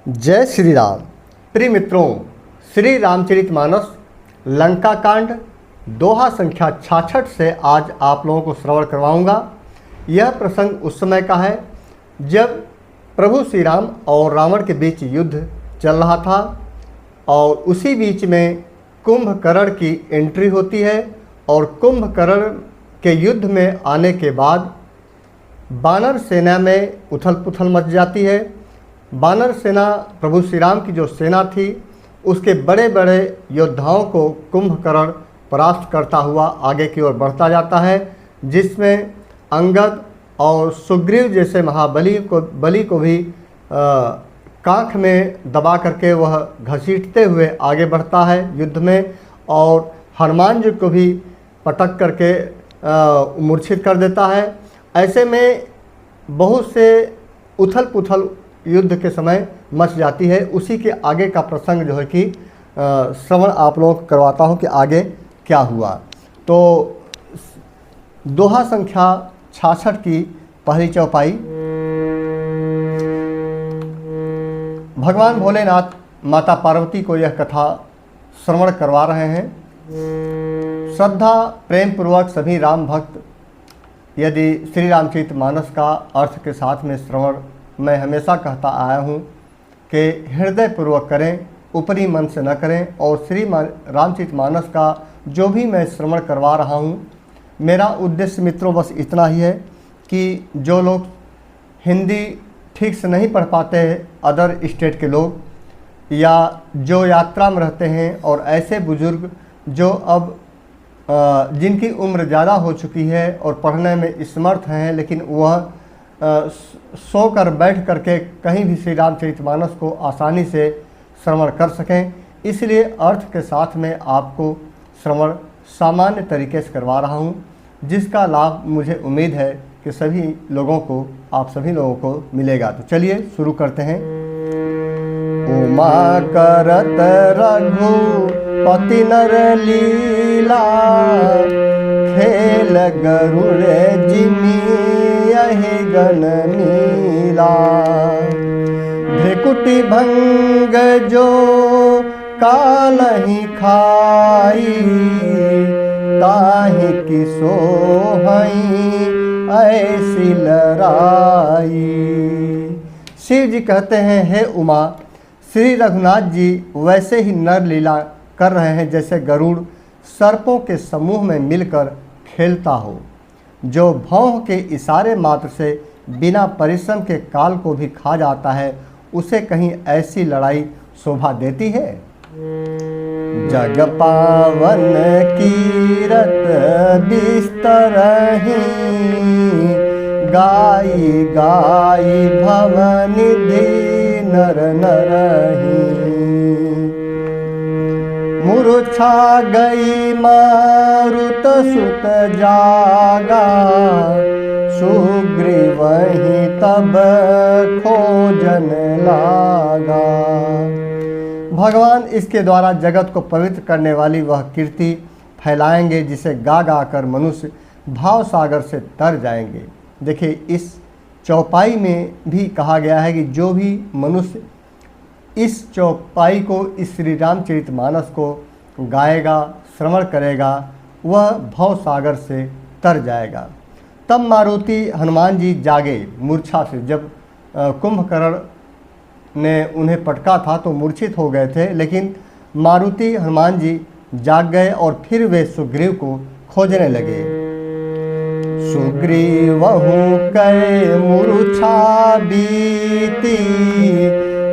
जय श्री राम। प्रिय मित्रों, श्री रामचरितमानस लंका कांड दोहा संख्या 66 से आज आप लोगों को श्रवण करवाऊंगा। यह प्रसंग उस समय का है जब प्रभु श्री राम और रावण के बीच युद्ध चल रहा था और उसी बीच में कुंभकर्ण की एंट्री होती है और कुंभकर्ण के युद्ध में आने के बाद वानर सेना में उथल पुथल मच जाती है। वानर सेना प्रभु श्री राम की जो सेना थी उसके बड़े बड़े योद्धाओं को कुंभकर्ण परास्त करता हुआ आगे की ओर बढ़ता जाता है, जिसमें अंगद और सुग्रीव जैसे महाबली को भी कांख में दबा करके वह घसीटते हुए आगे बढ़ता है युद्ध में, और हनुमान जी को भी पटक करके मूर्छित कर देता है। ऐसे में बहुत से उथल पुथल युद्ध के समय मच जाती है। उसी के आगे का प्रसंग जो है कि श्रवण आप लोगों को करवाता हूँ कि आगे क्या हुआ। तो दोहा संख्या 66 की पहली चौपाई। भगवान भोलेनाथ माता पार्वती को यह कथा श्रवण करवा रहे हैं। श्रद्धा प्रेम पूर्वक सभी राम भक्त यदि श्री रामचरितमानस का अर्थ के साथ में श्रवण मैं हमेशा कहता आया हूँ कि हृदय पूर्वक करें, ऊपरी मन से न करें। और श्री रामचरितमानस का जो भी मैं श्रवण करवा रहा हूँ, मेरा उद्देश्य मित्रों बस इतना ही है कि जो लोग हिंदी ठीक से नहीं पढ़ पाते हैं, अदर स्टेट के लोग, या जो यात्रा में रहते हैं, और ऐसे बुजुर्ग जो अब जिनकी उम्र ज़्यादा हो चुकी है और पढ़ने में समर्थ हैं, लेकिन वह सोकर बैठ करके कहीं भी श्री रामचरितमानस को आसानी से श्रवण कर सकें, इसलिए अर्थ के साथ में आपको श्रवण सामान्य तरीके से करवा रहा हूँ, जिसका लाभ मुझे उम्मीद है कि सभी लोगों को, आप सभी लोगों को मिलेगा। तो चलिए शुरू करते हैं। उमा करत रघुपति नर लीला, खेल गरुड़ जिमी यही गण मीला। भृकुटि भंग जो कालहि खाई, ताहि की सोहई ऐसी लड़ाई। शिव जी कहते हैं, हे उमा, श्री रघुनाथ जी वैसे ही नर लीला कर रहे हैं जैसे गरुड़ सर्पों के समूह में मिलकर खेलता हो, जो भौं के इशारे मात्र से बिना परिश्रम के काल को भी खा जाता है। उसे कहीं ऐसी लड़ाई शोभा देती है। जग पावन कीरत बिस्तरहि, गाई गाई भवनिधि नर नरहि। मूर्छा गई मारुत सुत जागा, सुग्रीव ही तब खोजन लागा। भगवान इसके द्वारा जगत को पवित्र करने वाली वह कीर्ति फैलाएंगे जिसे गा गा कर मनुष्य भाव सागर से तर जाएंगे। देखिए, इस चौपाई में भी कहा गया है कि जो भी मनुष्य इस चौपाई को, इस श्री रामचरितमानस को गाएगा, श्रवण करेगा, वह भव सागर से तर जाएगा। तब मारुति हनुमान जी जागे मूर्छा से। जब कुंभकर्ण ने उन्हें पटका था तो मूर्छित हो गए थे, लेकिन मारुति हनुमान जी जाग गए और फिर वे सुग्रीव को खोजने लगे। सुग्रीवहु कै मूर्छा बीती,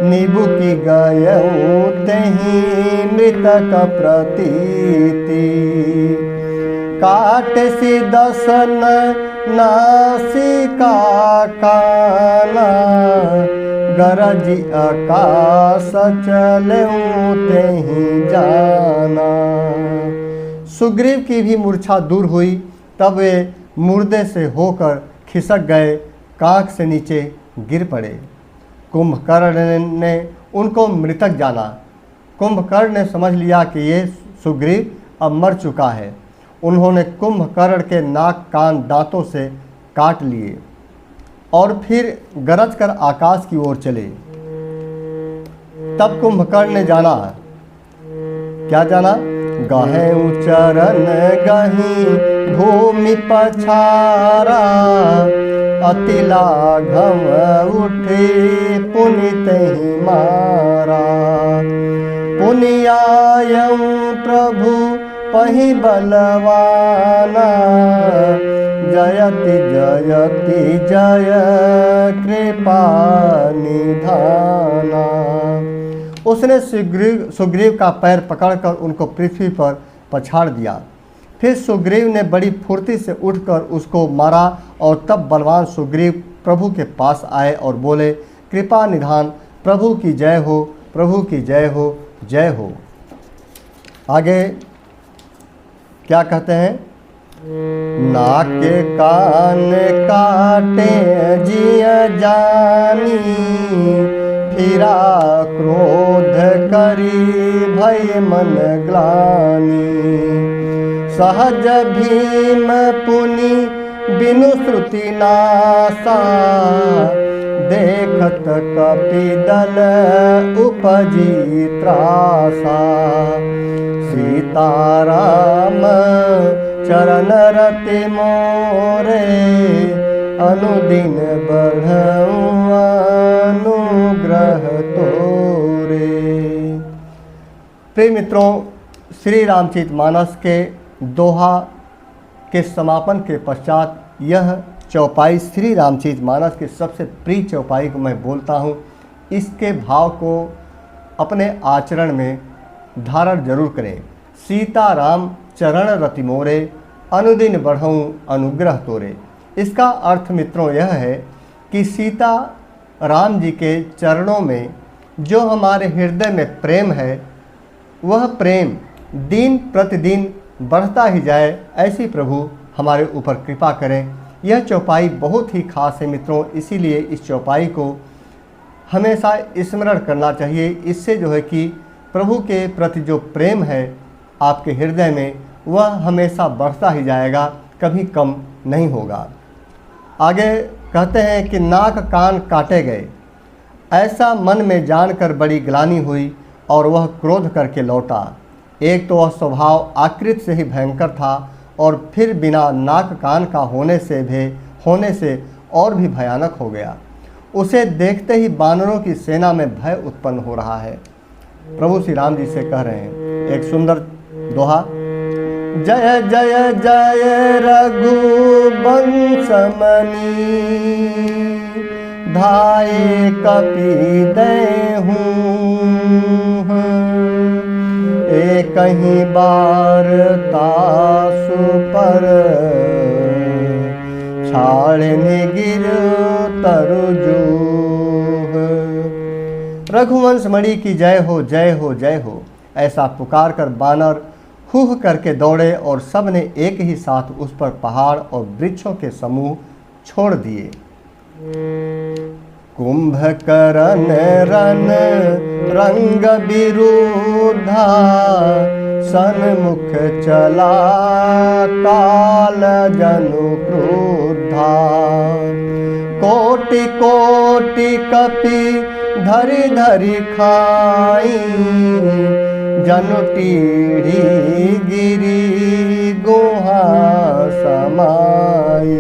निबुकि गयउ तेहि मृतक प्रतीति। काट सी दसन नासिका काना, गरज आकाश चलऊं तेहि जाना। सुग्रीव की भी मूर्छा दूर हुई, तब वे मुर्दे से होकर खिसक गए, कांख से नीचे गिर पड़े। कुंभकर्ण ने उनको मृतक जाना। कुंभकर्ण ने समझ लिया कि ये सुग्रीव अब मर चुका है। उन्होंने कुंभकर्ण के नाक कान दांतों से काट लिए और फिर गरज कर आकाश की ओर चले। तब कुंभकर्ण ने जाना, क्या जाना? गहें चरण गही भूमि पछारा, अति लाघव उठे पुनित ही मारा। पुनियायं प्रभु पहि बलवाना, जयति जयति जय कृपा निधाना। उसने सुग्रीव का पैर पकड़कर उनको पृथ्वी पर पछाड़ दिया। फिर सुग्रीव ने बड़ी फुर्ती से उठकर उसको मारा और तब बलवान सुग्रीव प्रभु के पास आए और बोले, कृपा निधान प्रभु की जय हो, प्रभु की जय हो, जय हो। आगे क्या कहते हैं? नाक कान काटे जिय जानी, फिरा क्रोध करी भय मन ग्लानि। सहज भीम पुनि बिनु श्रुति नासा, देखत कपिदल उपजी त्रासा। सीताराम चरण रति मोरे, अनुदिन बढ़ऊ अनुग्रह तोरे। प्रिय मित्रों, श्री रामचरितमानस के दोहा के समापन के पश्चात यह चौपाई श्री रामचरितमानस की सबसे प्रिय चौपाई को मैं बोलता हूँ। इसके भाव को अपने आचरण में धारण जरूर करें। सीता राम चरण रति मोरे, अनुदिन बढ़ऊँ अनुग्रह तोरे। इसका अर्थ मित्रों यह है कि सीता राम जी के चरणों में जो हमारे हृदय में प्रेम है, वह प्रेम दिन प्रतिदिन बढ़ता ही जाए, ऐसी प्रभु हमारे ऊपर कृपा करें। यह चौपाई बहुत ही खास है मित्रों, इसीलिए इस चौपाई को हमेशा स्मरण करना चाहिए। इससे जो है कि प्रभु के प्रति जो प्रेम है आपके हृदय में, वह हमेशा बढ़ता ही जाएगा, कभी कम नहीं होगा। आगे कहते हैं कि नाक कान काटे गए, ऐसा मन में जानकर बड़ी ग्लानि हुई और वह क्रोध करके लौटा। एक तो वह स्वभाव आकृति से ही भयंकर था और फिर बिना नाक कान का होने से और भी भयानक हो गया। उसे देखते ही वानरों की सेना में भय उत्पन्न हो रहा है। प्रभु श्री राम जी से कह रहे हैं एक सुंदर दोहा, जय जय जय रघुवंश मणि, धाये कपि देहूं। एक ही बार तासु पर, छाड़ने गिर तरजूह। रघुवंश मणि की जय हो, जय हो, जय हो, ऐसा पुकार कर बानर हुह करके दौड़े और सब ने एक ही साथ उस पर पहाड़ और वृक्षों के समूह छोड़ दिए। कुंभकर्ण रन रंग विरुद्धा, सन्मुख चला काल जनु क्रुद्धा। कोटि कोटि कपि धरि धरि खाई, जनु टीढ़ी गिरी गुहा समाई।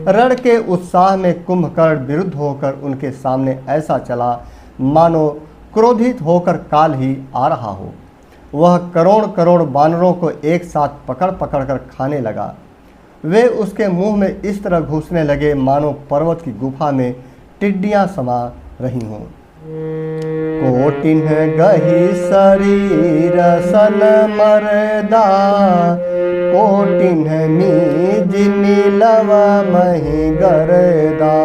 रण के उत्साह में कुंभकर्ण विरुद्ध होकर उनके सामने ऐसा चला मानो क्रोधित होकर काल ही आ रहा हो। वह करोड़ करोड़ वानरों को एक साथ पकड़ पकड़ कर खाने लगा। वे उसके मुंह में इस तरह घुसने लगे मानो पर्वत की गुफा में टिड्डियां समा रही हों। कोटिन गही शरीर सन मरदा, कोटिन मीज मिलव मही गरदा।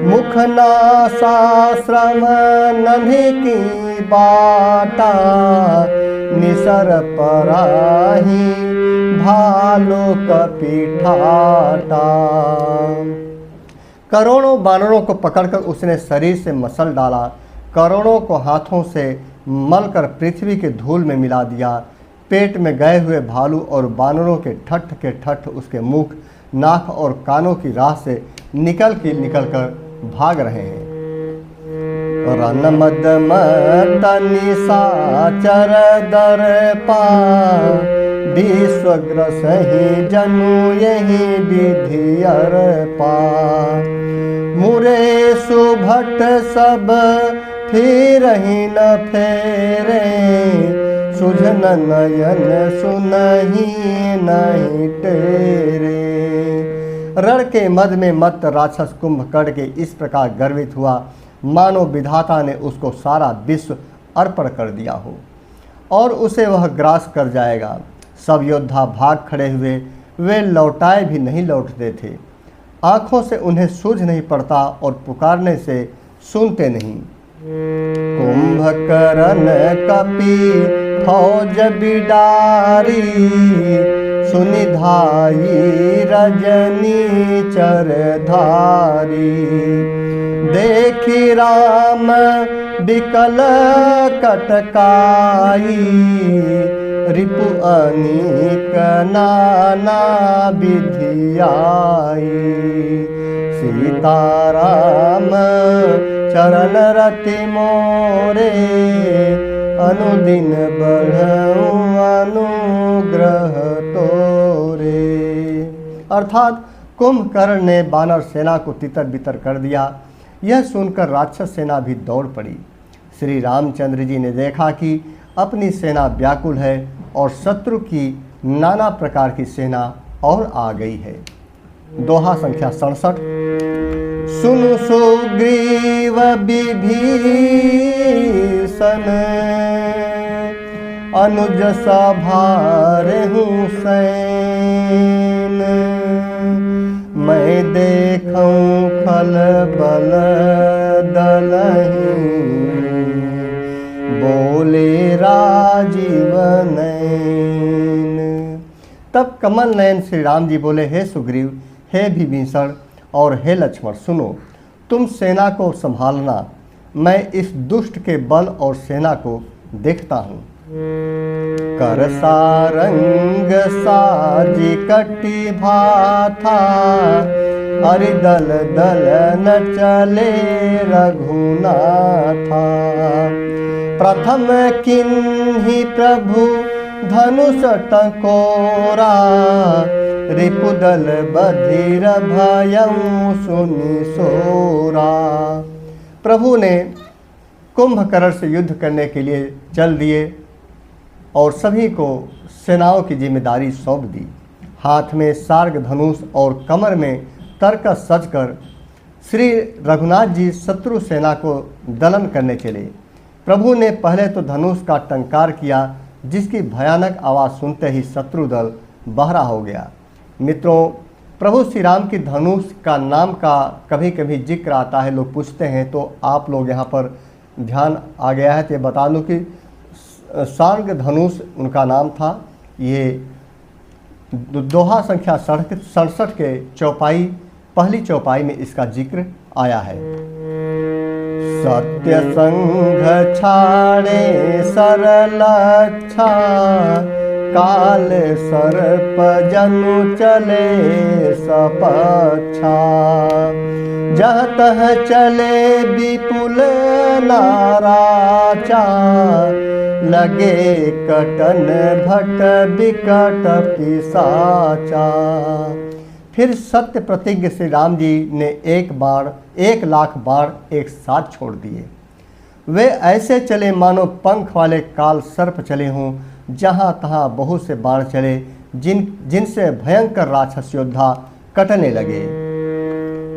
मुख नासा श्रम नन्ही की बाटा, निसर पराही भालो कपिठाटा। करोड़ों वानरों को पकड़कर उसने शरीर से मसल डाला, करोड़ों को हाथों से मलकर पृथ्वी के धूल में मिला दिया। पेट में गए हुए भालू और वानरों के ठठ उसके मुख, नाक और कानों की राह से निकल कर भाग रहे हैं। रन मद मत निशाचर दर्पा विश्वग्रसहि जनु यही विधि अर्पा। मुरे सुभट सब फिरहि न फेरे सुझन नयन सुनहि नहीं टेरे। रण के मद में मत राक्षस कुंभकर्ण के इस प्रकार गर्वित हुआ मानो विधाता ने उसको सारा विश्व अर्पण कर दिया हो और उसे वह ग्रास कर जाएगा। सब योद्धा भाग खड़े हुए, वे लौटाए भी नहीं लौटते थे। आँखों से उन्हें सूझ नहीं पड़ता और पुकारने से सुनते नहीं। कुंभकर्ण कपि फौज बिडारी सुनि धाई रजनी चरधारी। देखी राम बिकल कटकाई रिपु अनेक नाना विधि आई। सीताराम चरण रति मोरे अनुदिन बढ़ऊ अनुग्रह तोरे। अर्थात कुंभकर्ण ने बानर सेना को तितर बितर कर दिया। यह सुनकर राक्षस सेना भी दौड़ पड़ी। श्री रामचंद्र जी ने देखा कि अपनी सेना व्याकुल है और शत्रु की नाना प्रकार की सेना और आ गई है। दोहा संख्या 67। सुनु सुग्रीव विभीषण अनुज सभारहु सैन। मैं देखूं फल बल दलहि बोले राजीव नैन। तब कमल नयन श्री राम जी बोले, हे सुग्रीव, हे विभीषण और हे लक्ष्मण, सुनो, तुम सेना को संभालना, मैं इस दुष्ट के बल और सेना को देखता हूँ। कर सारंग साजी कटी भाथा हरि दल दल न चले रघुनाथा। प्रथम किन्ही प्रभु धनुष टकोरा रिपुदल बधिर भयउ सुनि सोरा। प्रभु ने कुंभकर्ण से युद्ध करने के लिए चल दिए और सभी को सेनाओं की जिम्मेदारी सौंप दी। हाथ में सार्ग धनुष और कमर में तरकस सजकर श्री रघुनाथ जी शत्रु सेना को दलन करने चले। प्रभु ने पहले तो धनुष का टंकार किया, जिसकी भयानक आवाज़ सुनते ही शत्रु दल बहरा हो गया। मित्रों, प्रभु श्री राम की धनुष का नाम का कभी कभी जिक्र आता है, लोग पूछते हैं, तो आप लोग यहाँ पर ध्यान आ गया है तो बता दूँ कि सार्ग धनुष उनका नाम था। ये दोहा संख्या 67 के चौपाई, पहली चौपाई में इसका जिक्र आया है। सत्य संघ छाड़े सरलच्छा काल सर्प जनु चले सपच्छा। जह तह चले विपुल नाराचा लगे कटन भट बिकट पिसाचा। फिर सत्य प्रतिज्ञ श्री राम जी ने 1,00,000 बाण एक साथ छोड़ दिए। वे ऐसे चले मानो पंख वाले काल सर्प चले हों। जहाँ तहाँ बहुत से बाण चले, जिनसे भयंकर राक्षस योद्धा कटने लगे।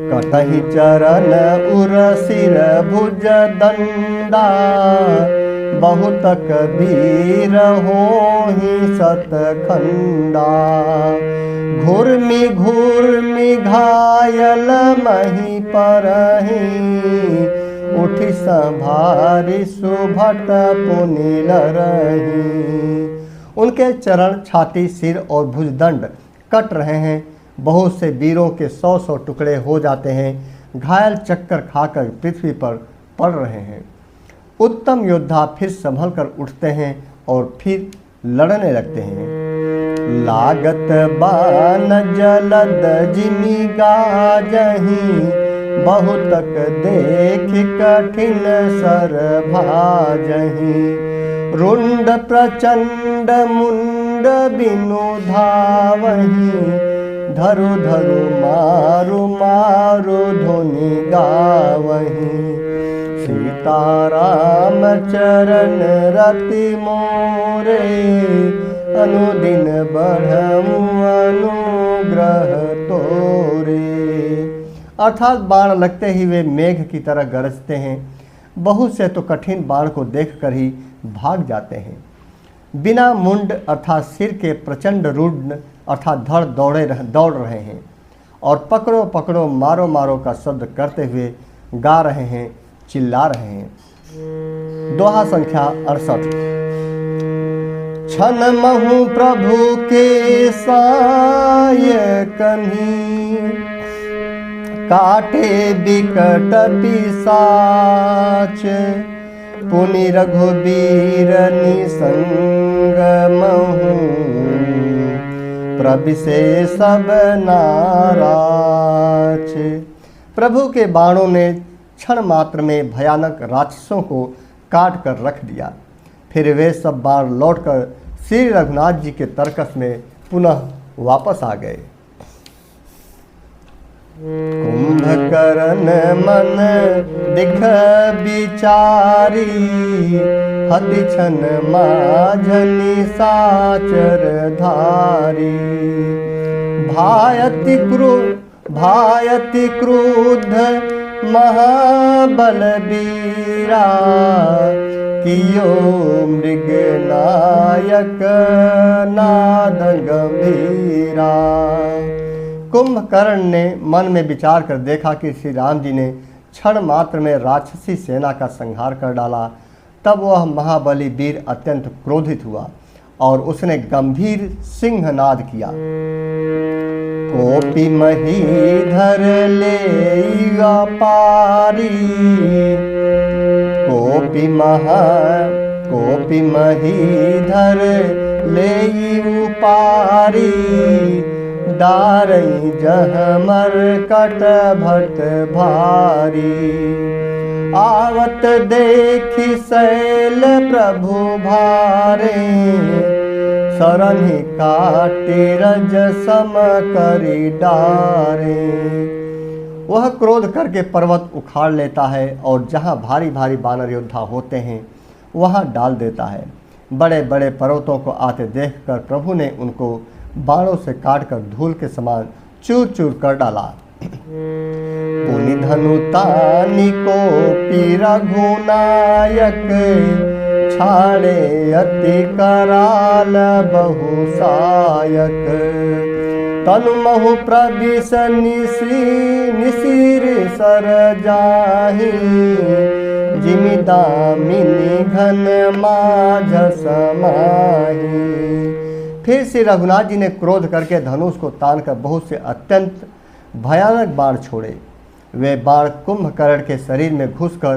कटहि चरण उर सिर भुज दंडा बहुत कबीर होहि सतखंडा। घूर्मि घायल मही परहि उठि संभारि सुभट पुनि लरहि। उनके चरण, छाती, सिर और भुजदंड कट रहे हैं। बहुत से वीरों के 100 टुकड़े हो जाते हैं। घायल चक्कर खाकर पृथ्वी पर पड़ रहे हैं। उत्तम योद्धा फिर संभल कर उठते हैं और फिर लड़ने लगते हैं। लागत बान जलद जिमि गाजहि बहुतक देख कठिन सर भाजहि। रुंड प्रचंड मुंड बिनु धावहि, धरु धरु मारु मारु धुनि गावहि। सीताराम चरण रति मोरे, अनुदिन बढ़ऊ अनुग्रह तोरे। अर्थात बाण लगते ही वे मेघ की तरह गरजते हैं। बहुत से तो कठिन बाण को देखकर ही भाग जाते हैं। बिना मुंड अर्थात सिर के प्रचंड रुंड अर्थात धड़ दौड़ रहे हैं और पकड़ो पकड़ो मारो मारो का शब्द करते हुए गा रहे हैं, चिल्ला रहे हैं। दोहा संख्या 68। छन महु प्रभु के साय कन्ही, काटे बिकट पिशाच। पुनि रघुबीर निसंग महु, प्रभिसे सब नाराज। प्रभु के बाणों ने क्षण मात्र में भयानक राक्षसों को काट कर रख दिया। फिर वे सब बाण लौटकर श्री रघुनाथ जी के तर्कस में पुनः वापस आ गए। कुंभकर्ण मन दिख बिचारी, हति छन माझनि साचर धारी। भायति क्रुद्ध महाबल बीरा, कियो मृग नायक नाद गंभीरा। कुंभकर्ण ने मन में विचार कर देखा कि श्री राम जी ने क्षण मात्र में राक्षसी सेना का संहार कर डाला। तब वह महाबली वीर अत्यंत क्रोधित हुआ और उसने गंभीर सिंहनाद किया। कोपी महीधर ले पारी, कोपी महीधर ले पारी। डारई जहमर कट भट भारी, आवत देखी शैल प्रभु भारे। सरनि काटे रज सम करी डारे। वह क्रोध करके पर्वत उखाड़ लेता है और जहाँ भारी भारी बानर योद्धा होते हैं वहाँ डाल देता है। बड़े बड़े पर्वतों को आते देखकर प्रभु ने उनको बाणों से काटकर धूल के समान चूर चूर कर डाला। पुनि धनु तानि को पी रघुनायक, छाड़े अति कराल बहुसायक। तनु महु प्रविश निसिर सर जाहि, जिमि दामिनी घन माझ समाहि। फिर श्री रघुनाथ जी ने क्रोध करके धनुष को तानकर बहुत से अत्यंत भयानक बाण छोड़े। वे बाण कुंभकर्ण के शरीर में घुसकर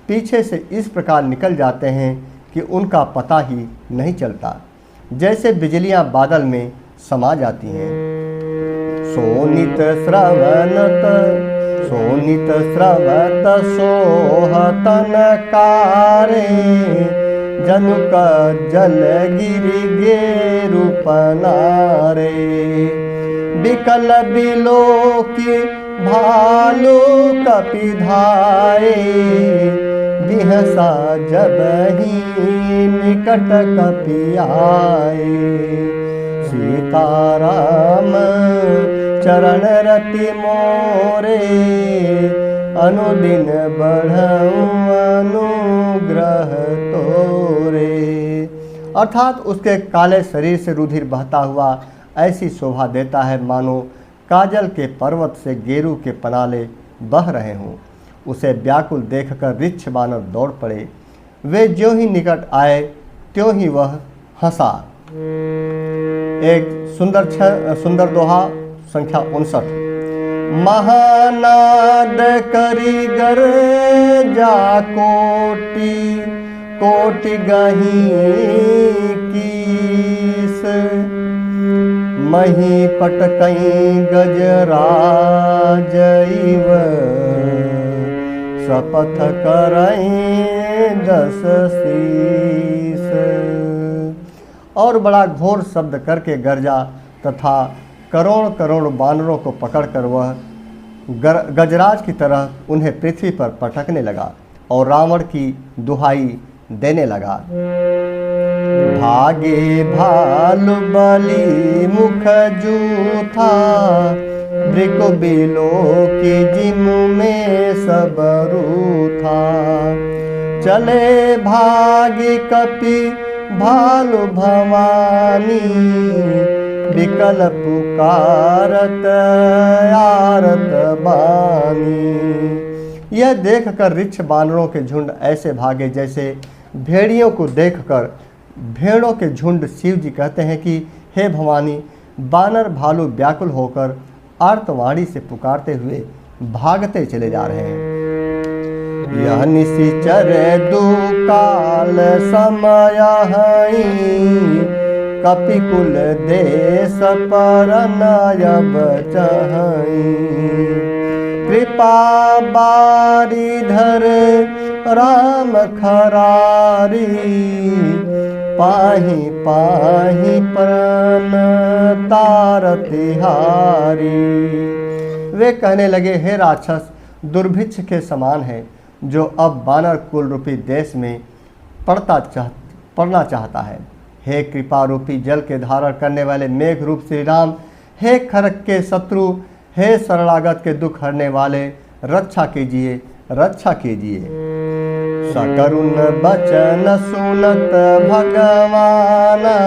पीछे से इस प्रकार निकल जाते हैं कि उनका पता ही नहीं चलता, जैसे बिजलियां बादल में समा जाती हैं। सोनित स्रवत सोहतन कारे, जनुक जल गिरि गेरु पनारे। बिकल बिलोकी भालू कपि धाये, बिहसा जब ही निकट कपि आए। सीताराम चरण रति मोरे, अनुदिन बढ़ऊ अनुग्रह तोरे। अर्थात उसके काले शरीर से रुधिर बहता हुआ ऐसी शोभा देता है मानो काजल के पर्वत से गेरू के पनाले बह रहे हों। उसे व्याकुल देखकर रिच्छ बानर दौड़ पड़े। वे ज्यों ही निकट आए त्यों ही वह हंसा। एक सुंदर दोहा संख्या 59। महानाद करी गर्जा कोटि, कोटि गही कीस। मही पटकई गजराज इव, शपथ करई 10 शीस। और बड़ा घोर शब्द करके गरजा तथा करोड़ करोड़ बानरों को पकड़कर वह गजराज की तरह उन्हें पृथ्वी पर पटकने लगा और रावण की दुहाई देने लगा। भागे भालु बलि मुख जूथा, मृग बिलो की जिम में सब रूथा। चले भागी कपि भालु भवानी, विकल पुकारत आरत बानी। यह देखकर रिच्छ बानरों के झुंड ऐसे भागे जैसे भेड़ियों को देखकर भेड़ों के झुंड। शिव जी कहते हैं कि हे भवानी, बानर भालू व्याकुल होकर आर्तवाणी से पुकारते हुए भागते चले जा रहे हैं। यह निशिचर दुकाल समय हई, कपिकुल देश पर नयब चहई। कृपा बारिधर राम खरारी, पाहि पाहि प्राण तार तिहारी। वे कहने लगे, हे राक्षस, दुर्भिक्ष के समान है जो अब बानर कुल रूपी देश में पड़ना चाहता है। हे कृपा रूपी जल के धारण करने वाले मेघ रूप श्री राम, हे खरक के शत्रु, हे शरणागत के दुख हरने वाले, रक्षा कीजिए, रक्षा कीजिए। सकरुण बचन सुनत भगवाना,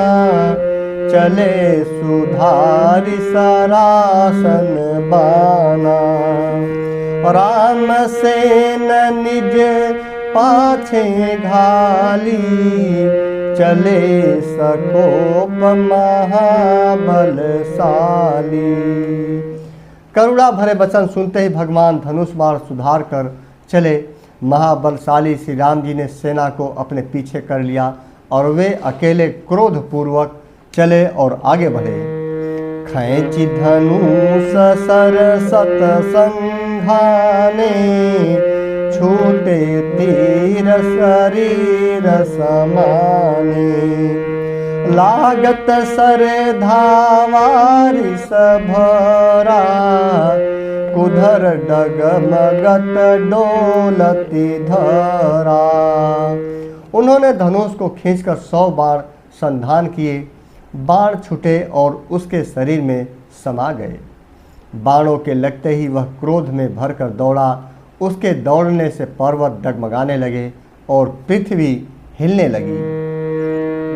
चले सुधारि सरासन बाना। राम सेन निज पाछे घाली, चले सकोप महाबलशाली। करुणा भरे वचन सुनते ही भगवान धनुष बाण सुधार कर चले। महाबलशाली श्री राम जी ने सेना को अपने पीछे कर लिया और वे अकेले क्रोधपूर्वक चले और आगे बढ़े। खैंची धनुष सरसत संघाने, छूटे तीर शरीर समाने। लागत सर धावारि सभरा, कुधर डगमगत डोलती धरा। उन्होंने धनुष को खींचकर 100 बाण संधान किए। बाण छूटे और उसके शरीर में समा गए। बाणों के लगते ही वह क्रोध में भरकर दौड़ा। उसके दौड़ने से पर्वत डगमगाने लगे और पृथ्वी हिलने लगी।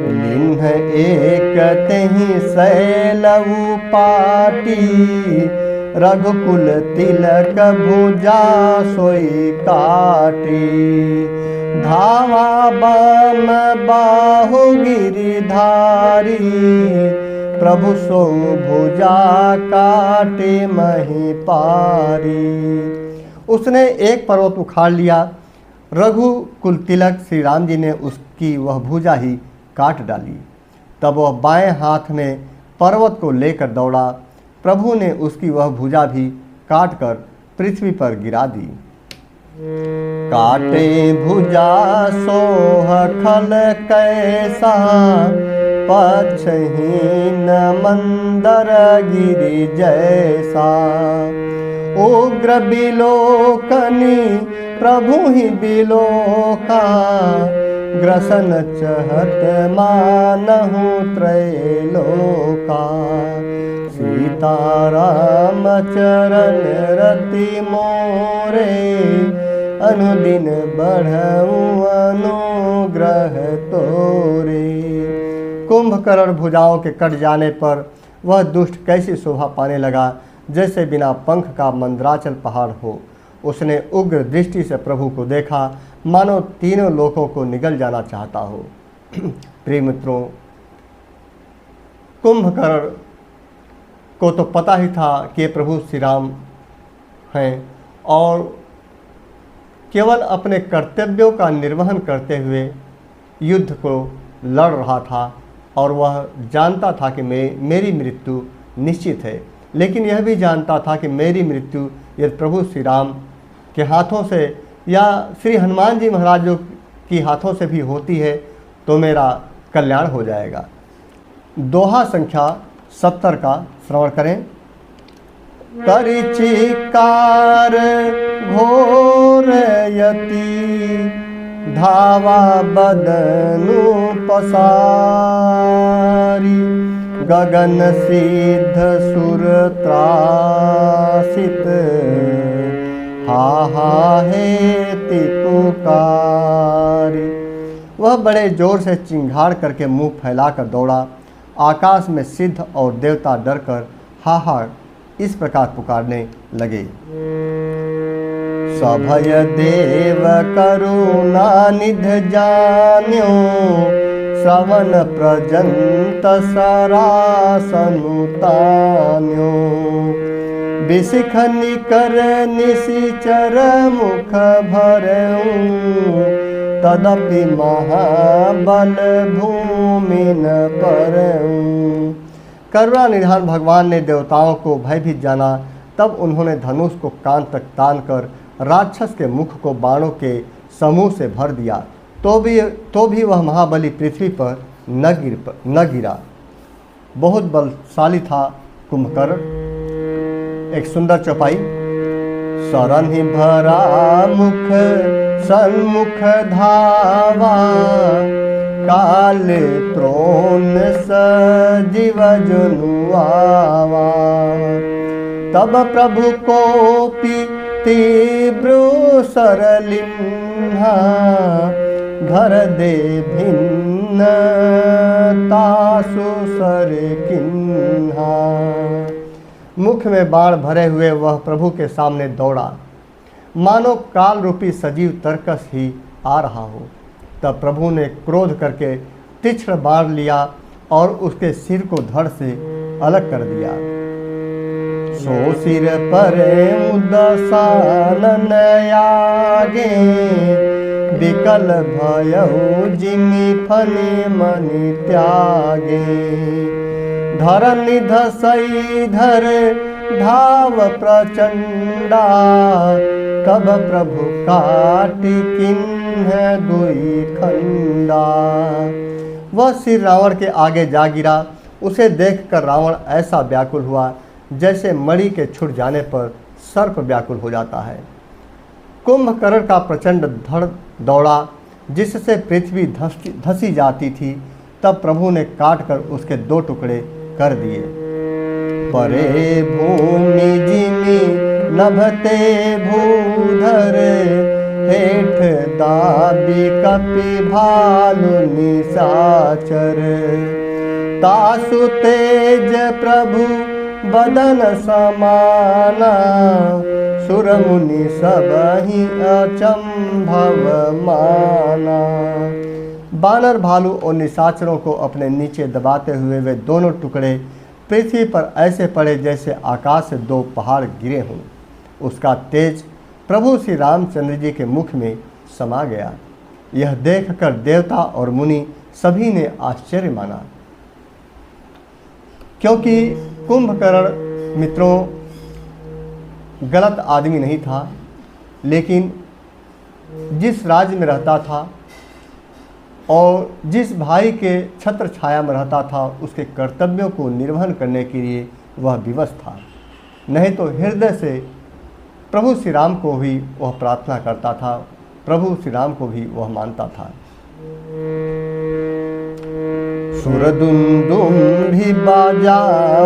लिन्ह एक तेहि शैलऊ पाटी, रघुकुल तिलक भुजा सोई काटी। धावा बम बाहु गिरिधारी, प्रभु सो भुजा काटे मही पारी। उसने एक पर्वत उखाड़ लिया। रघुकुल तिलक श्री राम जी ने उसकी वह भुजा ही काट डाली। तब वह बाएं हाथ में पर्वत को लेकर दौड़ा। प्रभु ने उसकी वह भुजा भी काट कर पृथ्वी पर गिरा दी। काटे भुजा सोह खल कैसा, पक्षहीन मंदर गिरि जैसा। उग्र बिलोकनी प्रभु ही बिलोका, ग्रसन चहत मानहु त्रैलोका। सीताराम चरण रति मोरे, अनुदिन बढ़ऊं अनुग्रह तोरे। कुंभकर्ण भुजाओं के कट जाने पर वह दुष्ट कैसी शोभा पाने लगा, जैसे बिना पंख का मंदराचल पहाड़ हो। उसने उग्र दृष्टि से प्रभु को देखा, मानो तीनों लोकों को निगल जाना चाहता हो। प्रिय मित्रों, कुंभकर्ण को तो पता ही था कि प्रभु श्री राम हैं और केवल अपने कर्तव्यों का निर्वहन करते हुए युद्ध को लड़ रहा था और वह जानता था कि मेरी मृत्यु निश्चित है। लेकिन यह भी जानता था कि मेरी मृत्यु यदि प्रभु श्री राम के हाथों से या श्री हनुमान जी महाराजों की हाथों से भी होती है तो मेरा कल्याण हो जाएगा। दोहा संख्या 70 का श्रवण करें। करिचिकार घोर यति धावा बदनु पसारी गगन सिद्ध सुर त्रासित हा हे तितुकारी। वह बड़े जोर से चिंगाड़ करके मुंह फैलाकर दौड़ा। आकाश में सिद्ध और देवता डरकर हा इस प्रकार पुकारने लगे। सभय देव करुणा निध जान्यो श्रवण प्रजंत सरासनुतान्यो बिसिख निकर निशिचर मुख भरऊं तदपि महाबल भूमि न परऊं। करुणा निधान भगवान ने देवताओं को भयभीत जाना। तब उन्होंने धनुष को कान तक तान कर राक्षस के मुख को बाणों के समूह से भर दिया, तो भी वह महाबली पृथ्वी पर न गिरा। बहुत बलशाली था कुंभकर्ण। एक सुंदर चौपाई। सरनि भरा मुख सन्मुख धावा काल त्रोण सजीव जनुआवा। तब प्रभु कोपी तीव्र सरलिन्हा घर दे भिन्न तासु सर किन्हा। मुख में बाण भरे हुए वह प्रभु के सामने दौड़ा, मानो काल रूपी सजीव तरकस ही आ रहा हो। तब प्रभु ने क्रोध करके तीक्ष्ण बाण लिया और उसके सिर को धड़ से अलग कर दिया। सो सिर पर उदसानन आगे विकल भयउ जिमि फनि मनि त्यागे। धर निधसई धर धाव प्रचंडा तब प्रभु काटि किन्ह दुई खंडा। वह सिर रावण के आगे जा गिरा। उसे देखकर रावण ऐसा व्याकुल हुआ जैसे मणि के छूट जाने पर सर्प व्याकुल हो जाता है। कुंभकर्ण का प्रचंड धड़ दौड़ा जिससे पृथ्वी धसी जाती थी। तब प्रभु ने काटकर उसके 2 टुकड़े कर दिए। परे भूमि जिमि नभते भूधर हेठ दाबी कपि भालु निशाचर। तासु तेज प्रभु बदन समाना सुर मुनि सबहि अचंभव माना। बानर भालू और निशाचरों को अपने नीचे दबाते हुए वे दोनों टुकड़े पृथ्वी पर ऐसे पड़े जैसे आकाश से 2 पहाड़ गिरे हों। उसका तेज प्रभु श्री रामचंद्र जी के मुख में समा गया। यह देखकर देवता और मुनि सभी ने आश्चर्य माना, क्योंकि कुंभकर्ण मित्रों गलत आदमी नहीं था, लेकिन जिस राज्य में रहता था और जिस भाई के छत्र छाया में रहता था उसके कर्तव्यों को निर्वहन करने के लिए वह विवश था। नहीं तो हृदय से प्रभु श्री राम को भी वह प्रार्थना करता था, प्रभु श्री राम को भी वह मानता था। सुरदुंदुम भी बाजा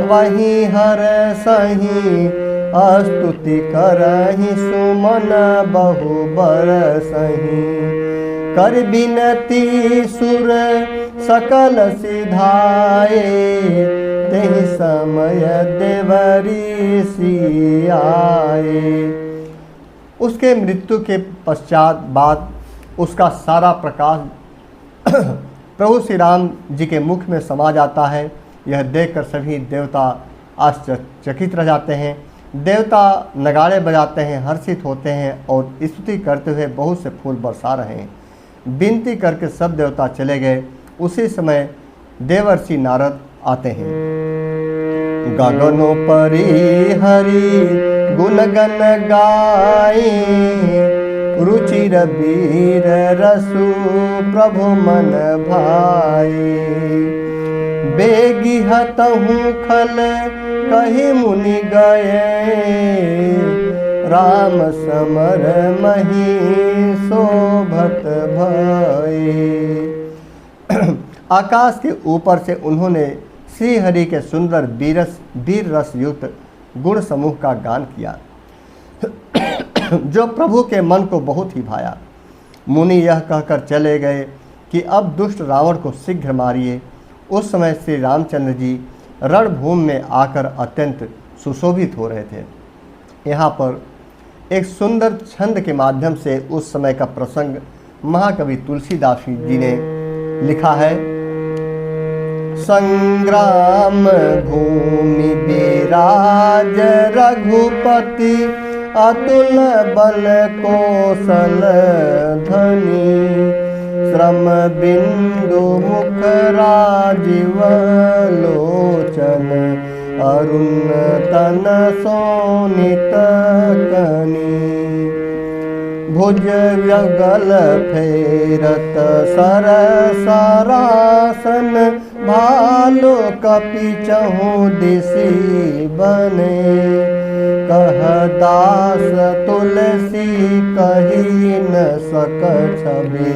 वही हर सही स्तुति करहि सुमन बहु बरसहि। कर बिनती सुर सकल सिधाए तेहि समय देवरी सियाए। उसके मृत्यु के पश्चात बाद उसका सारा प्रकाश प्रभु श्री राम जी के मुख में समा जाता है। यह देखकर सभी देवता आश्चर्यचकित रह जाते हैं। देवता नगाड़े बजाते हैं, हर्षित होते हैं और स्तुति करते हुए बहुत से फूल बरसा रहे हैं। विनती करके सब देवता चले गए। उसी समय देवर्षि नारद आते हैं। गगनों परी हरि गुणगन गाई रुचिर वीर रसु प्रभु मन भाई। बेगी हतहु खल कही मुनि गए, राम समर मही शोभत भये। आकाश के ऊपर से उन्होंने श्री हरि के सुंदर वीर रस युक्त गुण समूह का गान किया, जो प्रभु के मन को बहुत ही भाया। मुनि यह कहकर चले गए कि अब दुष्ट रावण को शीघ्र मारिए। उस समय श्री रामचंद्र जी रणभूमि में आकर अत्यंत सुशोभित हो रहे थे। यहाँ पर एक सुंदर छंद के माध्यम से उस समय का प्रसंग महाकवि तुलसीदास जी ने लिखा है। संग्राम भूमि विराज रघुपति, अतुल बल कौशल धनी। श्रम बिंदु मुख राजीव लोचन, अरुण तन सोनित कनी। भुज व्यगल फेरत सर सरासन, भालु कपि चहु दिशि बने। कह दास तुलसी कही न सक छवि,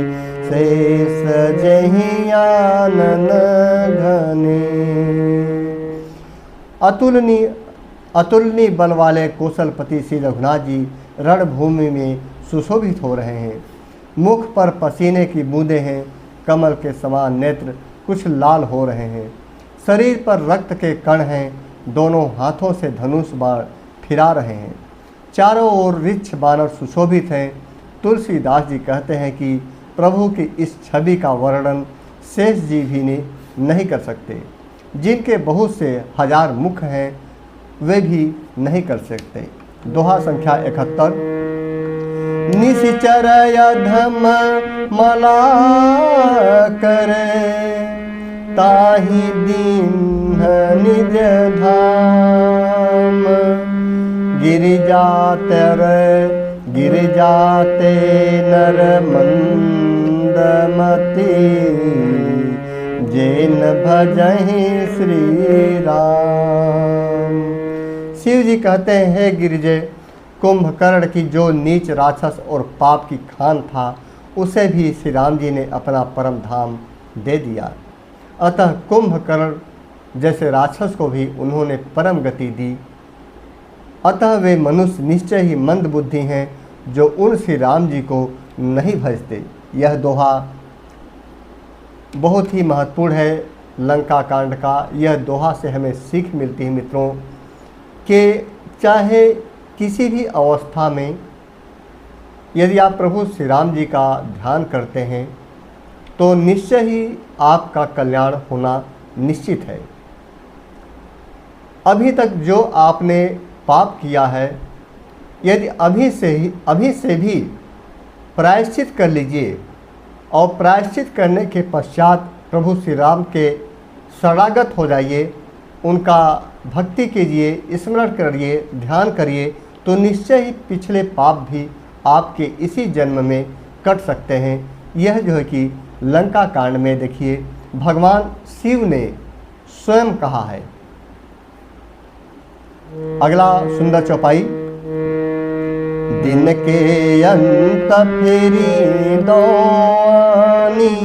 शेष जहि आनन घने। अतुलनीय बल वाले कौशलपति श्री रघुनाथ जी रणभूमि में सुशोभित हो रहे हैं। मुख पर पसीने की बूंदें हैं, कमल के समान नेत्र कुछ लाल हो रहे हैं। शरीर पर रक्त के कण हैं, दोनों हाथों से धनुष बाण फिरा रहे हैं। चारों ओर रिच्छ बानर सुशोभित हैं। तुलसीदास जी कहते हैं कि प्रभु की इस छवि का वर्णन शेष जी भी नहीं कर सकते। जिनके बहुत से हजार मुख हैं, वे भी नहीं कर सकते। दोहा संख्या 71। निशिचर अधम मला करे, ताहि दीन निज धाम। गिरिजाते नर मंदमती, जैन भजहि श्री राम। शिव जी कहते हैं, गिरिजय कुंभकर्ण की जो नीच राक्षस और पाप की खान था, उसे भी श्री राम जी ने अपना परम धाम दे दिया। अतः कुंभकर्ण जैसे राक्षस को भी उन्होंने परम गति दी। अतः वे मनुष्य निश्चय ही मंद बुद्धि हैं, जो उन श्री राम जी को नहीं भजते। यह दोहा बहुत ही महत्वपूर्ण है लंका कांड का। यह दोहा से हमें सीख मिलती है मित्रों, कि चाहे किसी भी अवस्था में यदि आप प्रभु श्री राम जी का ध्यान करते हैं, तो निश्चय ही आपका कल्याण होना निश्चित है। अभी तक जो आपने पाप किया है, यदि अभी से भी प्रायश्चित कर लीजिए, और प्रायश्चित करने के पश्चात प्रभु श्री राम के शरणागत हो जाइए, उनका भक्ति कीजिए, स्मरण करिए, ध्यान करिए, तो निश्चय ही पिछले पाप भी आपके इसी जन्म में कट सकते हैं। यह जो है कि लंका कांड में देखिए भगवान शिव ने स्वयं कहा है। अगला सुंदर चौपाई। दिन के अंत फेरी दौनी,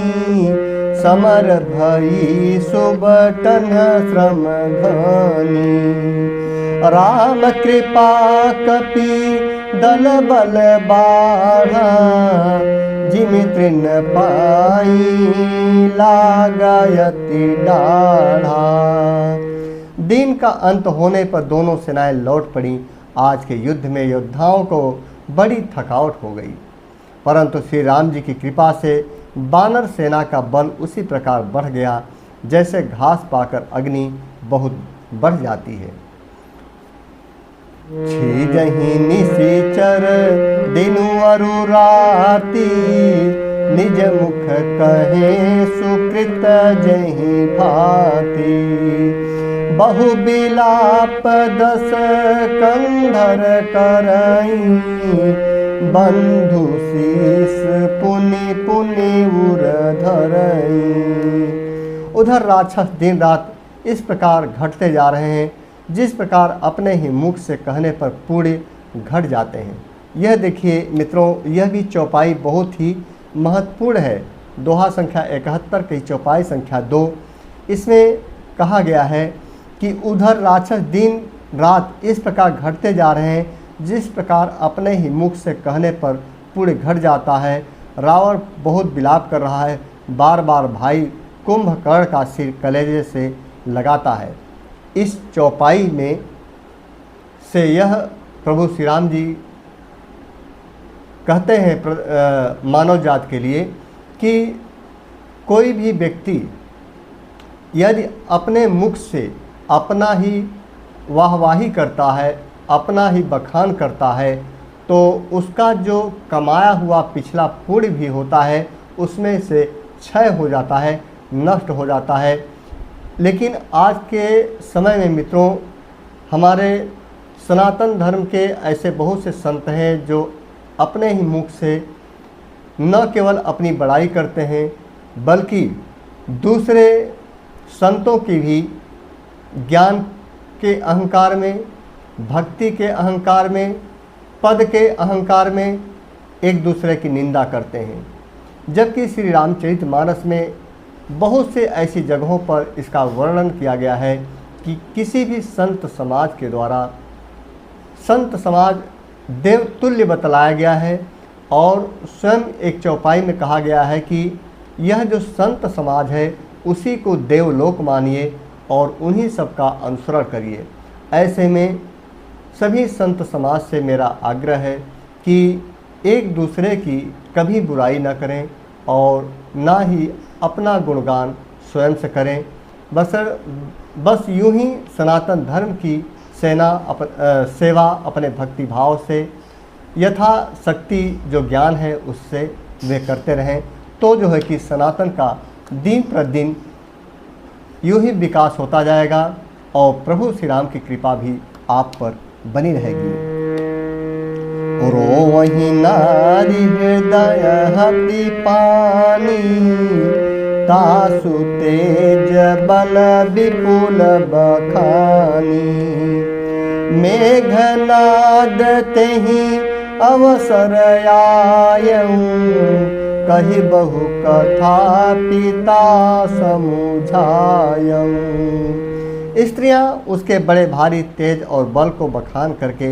समर भई सुबटन श्रम घनी। राम कृपा कपि दल बल बाढ़ा, जिमि तृण पाई लागयति डाढ़ा। दिन का अंत होने पर दोनों सेनाएं लौट पड़ी। आज के युद्ध में योद्धाओं को बड़ी थकावट हो गई, परंतु श्री राम जी की कृपा से बानर सेना का बल उसी प्रकार बढ़ गया, जैसे घास पाकर अग्नि बहुत बढ़ जाती है। छीजहि निशिचर दिनु अरु राति, निज मुख कहे सुकृत जहि भांति। बहु बिलाप दस कंधर करई, बंधु शीस पुनि पुनि उर धरई। उधर राक्षस दिन रात इस प्रकार घटते जा रहे हैं जिस प्रकार अपने ही मुख से कहने पर पूरे घट जाते हैं। यह देखिए मित्रों, यह भी चौपाई बहुत ही महत्वपूर्ण है। दोहा संख्या 71 की चौपाई संख्या 2, इसमें कहा गया है कि उधर राक्षस दिन रात इस प्रकार घटते जा रहे हैं जिस प्रकार अपने ही मुख से कहने पर पूरे घट जाता है। रावण बहुत विलाप कर रहा है, बार बार भाई कुंभकर्ण का सिर कलेजे से लगाता है। इस चौपाई में से यह प्रभु श्री राम जी कहते हैं मानव जात के लिए कि कोई भी व्यक्ति यदि अपने मुख से अपना ही वाहवाही करता है, अपना ही बखान करता है, तो उसका जो कमाया हुआ पिछला पुण्य भी होता है उसमें से क्षय हो जाता है, नष्ट हो जाता है। लेकिन आज के समय में मित्रों, हमारे सनातन धर्म के ऐसे बहुत से संत हैं जो अपने ही मुख से न केवल अपनी बड़ाई करते हैं बल्कि दूसरे संतों की भी ज्ञान के अहंकार में, भक्ति के अहंकार में, पद के अहंकार में एक दूसरे की निंदा करते हैं। जबकि श्री रामचरितमानस में बहुत से ऐसी जगहों पर इसका वर्णन किया गया है कि किसी भी संत समाज के द्वारा संत समाज देवतुल्य बतलाया गया है और स्वयं एक चौपाई में कहा गया है कि यह जो संत समाज है उसी को देवलोक मानिए और उन्हीं सब का अनुसरण करिए। ऐसे में सभी संत समाज से मेरा आग्रह है कि एक दूसरे की कभी बुराई न करें और ना ही अपना गुणगान स्वयं से करें। बस यूं ही सनातन धर्म की सेवा अपने भक्ति भाव से यथाशक्ति जो ज्ञान है उससे वे करते रहें, तो जो है कि सनातन का दिन प्रतिदिन यूं ही विकास होता जाएगा और प्रभु श्री राम की कृपा भी आप पर बनी रहेगी। रोवहि नारी हृदय हति पानी, तासु तेज बल विपुल बखानी। मेघनाद तेहि अवसर आयऊ, कही बहु कथा पिता समुझायऊ। स्त्रियां उसके बड़े भारी तेज और बल को बखान करके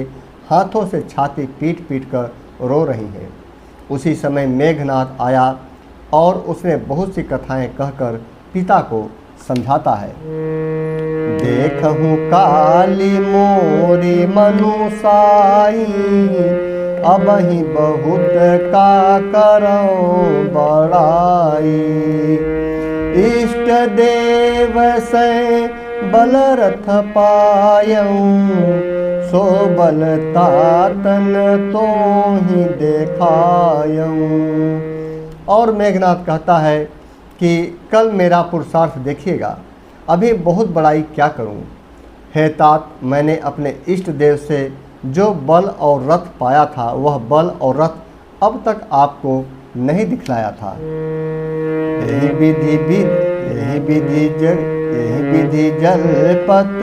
हाथों से छाती पीट पीट कर रो रही हैं। उसी समय मेघनाद आया और उसने बहुत सी कथाएं कहकर पिता को समझाता है। देखहूँ काली मोरी मनुसाई, अबहि बहुत का करऊं बड़ाई। इष्ट देव से बल रथ पायऊं, सो बल तातन तो ही देखायऊं। और मेघनाथ कहता है कि कल मेरा पुरुषार्थ देखिएगा, अभी बहुत बड़ाई क्या करूं। हे तात, मैंने इष्ट इष्ट देव से जो बल और रथ पाया था वह बल और रथ अब तक आपको नहीं दिखलाया था। यही विधि जलपत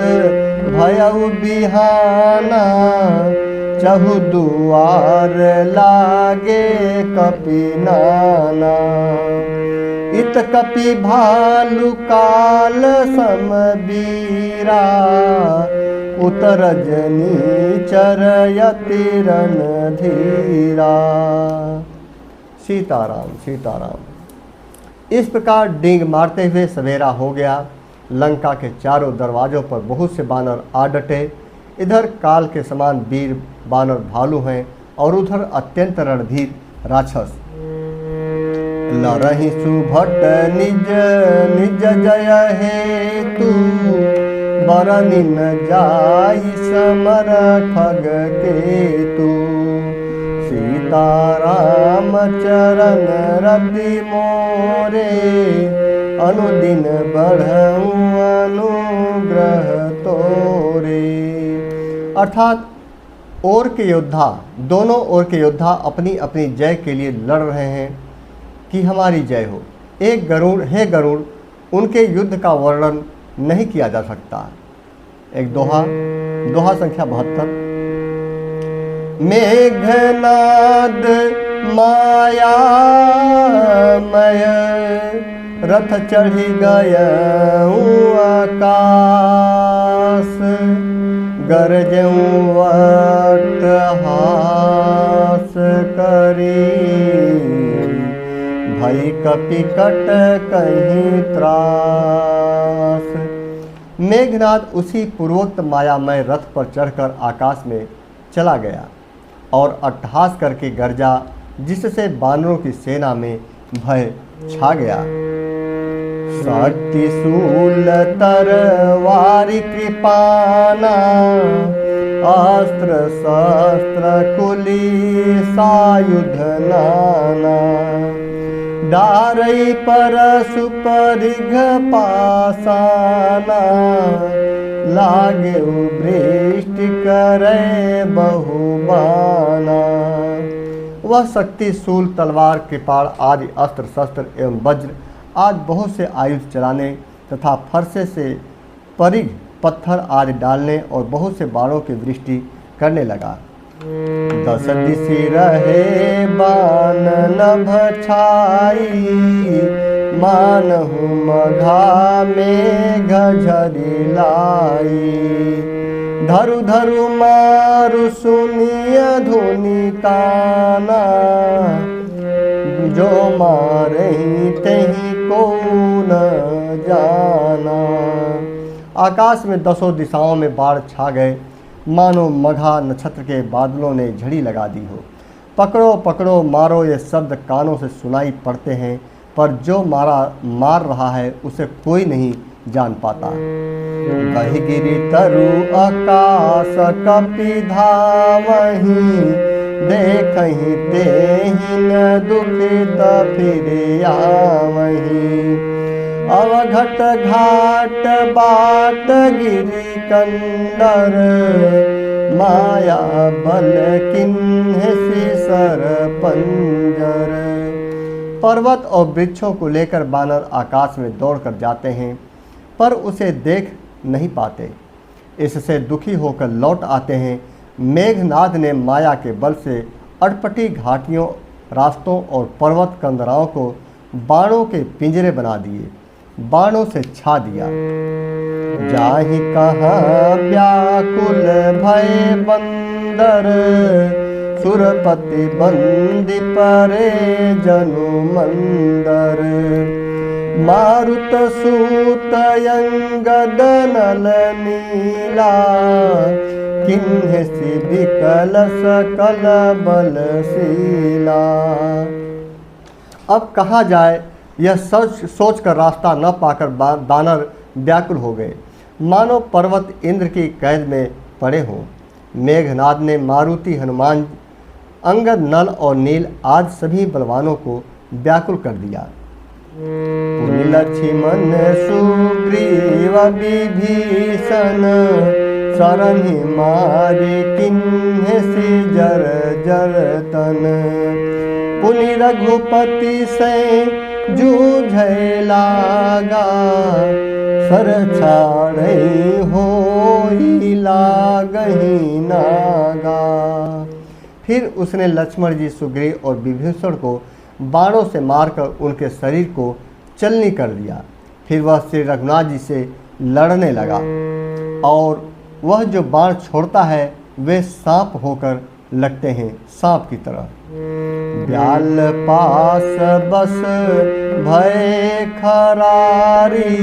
भयउ बिहाना, चहु दुआर लागे कपि नाना। इत कपि भालु काल समबीरा, उतर जनी चरयति रणधीरा। सीताराम सीताराम। इस प्रकार डींग मारते हुए सवेरा हो गया। लंका के चारों दरवाजों पर बहुत से बानर आ डटे। इधर काल के समान वीर बानर भालू हैं और उधर अत्यंत रणधीर राक्षस। लरहि सुभट निज निज जय हेतु, बरनि न जाई समर खग केतु। सीताराम चरण रति मोरे, अनुदिन बढ़ऊं अनुग्रह तोरे। अर्थात ओर के योद्धा, दोनों ओर के योद्धा अपनी अपनी जय के लिए लड़ रहे हैं कि हमारी जय हो। एक गरुड़, हे गरुड़, उनके युद्ध का वर्णन नहीं किया जा सकता। एक दोहा, दोहा संख्या 72। मेघनाद मायामय रथ चढ़ी गयऊँ आकाश, गरजऊँ अट्टहास करी, भई कपिकट कहीं त्रास। मेघनाद उसी पूर्वोक्त मायामय रथ पर चढ़कर आकाश में चला गया और अट्टहास करके गरजा, जिससे बानरों की सेना में भय छा गया। शक्ति शूल तरवारी कृपाना, अस्त्र शस्त्र कुली सायुध नाना, डारई परशु परिघ पासाना, लागे वृष्टि करे बहुबाना। वह शक्ति शूल तलवार कृपाण आदि अस्त्र शस्त्र एवं वज्र आज बहुत से आयुध चलाने तथा फरसे से परिघ पत्थर आदि डालने और बहुत से बाणों की वृष्टि करने लगा। 10 दिशि रहे बान नभ छाई, मानहु मघा मेघ झरी लाई। धरु धरु मारु सुनिय धुनि ताना, जो मारहि तेहि को न जाना। आकाश में 10 दिशाओं में बाढ़ छा गए, मानो मघा नक्षत्र के बादलों ने झड़ी लगा दी हो। पकड़ो पकड़ो मारो ये शब्द कानों से सुनाई पड़ते हैं, पर जो मार रहा है उसे कोई नहीं जान पाता। कही गिरी तरु आकाश कपि धावहि, देखहि तेहि न दुखित फिरे आवहि। अवघट घाट बाट गिरि कंदर, माया बल किन्ह सिसर पंजर। पर्वत और वृक्षों को लेकर बानर आकाश में दौड़कर जाते हैं, पर उसे देख नहीं पाते। इससे दुखी होकर लौट आते हैं। मेघनाद ने माया के बल से अटपटी घाटियों, रास्तों और पर्वत कंदराओं को बाणों के पिंजरे बना दिए, बाणों से छा दिया। जाहि कहाँ व्याकुल भय बंदर, सुरपति बंदी परे जनु मंदर। मारुत सूत अंगद नल नीला, किन्ह सी विकल सकल बलशीला। अब कहाँ जाए यह सोच कर रास्ता न पाकर बानर व्याकुल हो गए, मानो पर्वत इंद्र की कैद में पड़े हों। मेघनाद ने मारुति, हनुमान, अंगद, नल और नील आज सभी बलवानों को व्याकुल कर दिया। लक्ष्मण सुग्रीव विभीषण, शरणि मारि किन्ह सी जर जर तन। पुनि रघुपति से जूझै लागा, सर छाड़ै होई लागहि नागा। फिर उसने लक्ष्मण जी, सुग्रीव और विभीषण को बाणों से मारकर उनके शरीर को चलनी कर दिया। फिर वह श्री रघुनाथ जी से लड़ने लगा, और वह जो बाण छोड़ता है वे सांप होकर लगते हैं, सांप की तरह। ब्याल पास बस भय खरारी,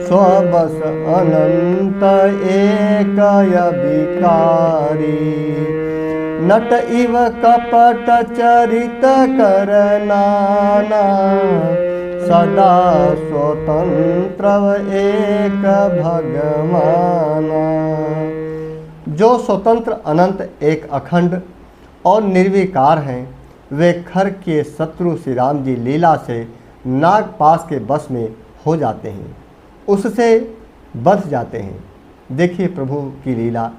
स्वबस अनंत एक अभिकारी। नट इव कपट चरित कर नाना, सदा स्वतंत्र एक भगवाना। जो स्वतंत्र, अनंत, एक अखंड और निर्विकार हैं, वे खर के शत्रु श्री राम जी लीला से नागपाश के बस में हो जाते हैं, उससे बच जाते हैं। देखिए प्रभु की लीला।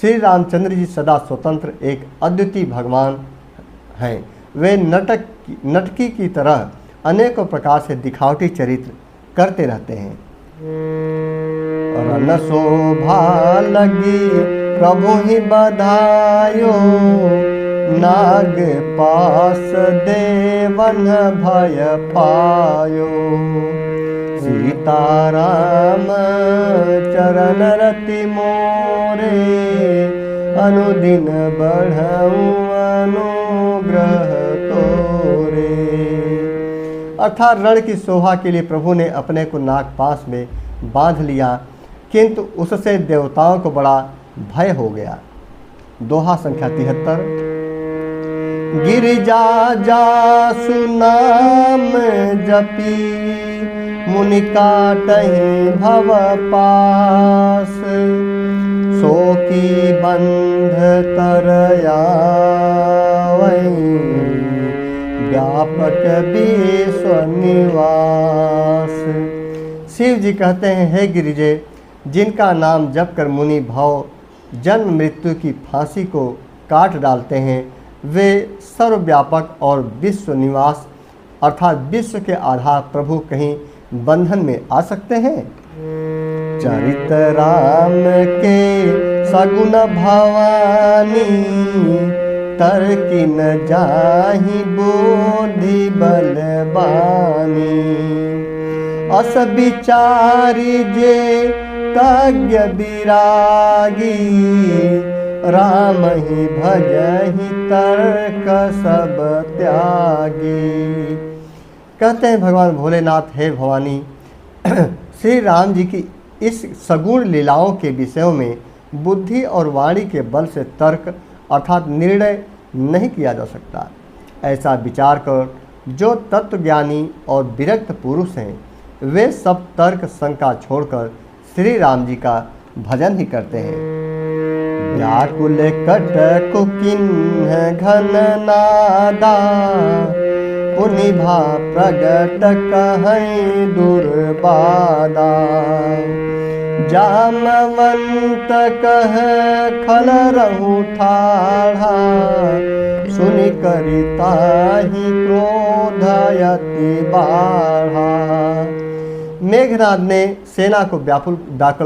श्री रामचंद्र जी सदा स्वतंत्र एक अद्वितीय भगवान हैं। वे नटकी की तरह अनेकों प्रकार से दिखावटी चरित्र करते रहते हैं। रन शोभा लगी प्रभु ही बधायो, नाग पास देवन भय पायो। सीताराम चरण रति मोरे, अनुदिन बढ़ऊ अनुग्रह तोरे। अर्थात रण की शोभा के लिए प्रभु ने अपने को नागपाश में बांध लिया, किंतु उससे देवताओं को बड़ा भय हो गया। दोहा संख्या 73। गिरिजा जासु नाम जपी, मुनि काटहि भव पास। सो की बंध तरयावै, व्यापक विश्व निवास। शिव जी कहते हैं, हे गिरिजे, जिनका नाम जप कर मुनि भव जन्म मृत्यु की फांसी को काट डालते हैं, वे सर्वव्यापक और विश्व निवास अर्थात विश्व के आधार प्रभु कहीं बंधन में आ सकते हैं। चरित राम के सगुन भवानी, तर्किन जाहि बोधि बलवानी। अस विचारी जे तज्ञ विरागी, राम ही भजहि तर्क सब त्यागी। कहते हैं भगवान भोलेनाथ, हे भवानी, श्री राम जी की इस सगुण लीलाओं के विषयों में बुद्धि और वाणी के बल से तर्क अर्थात निर्णय नहीं किया जा सकता। ऐसा विचार कर जो तत्वज्ञानी और विरक्त पुरुष हैं, वे सब तर्क शंका छोड़कर श्री राम जी का भजन ही करते हैं। व्याकुल कट कुकिन्ह घन नादा, पुनिभा प्रगट कहै दुर्बादा। जामवंत कह खल रहु ठाढ़ा, सुनि करिताहि क्रोधयति बाढ़ा। मेघनाद ने सेना को व्याकुल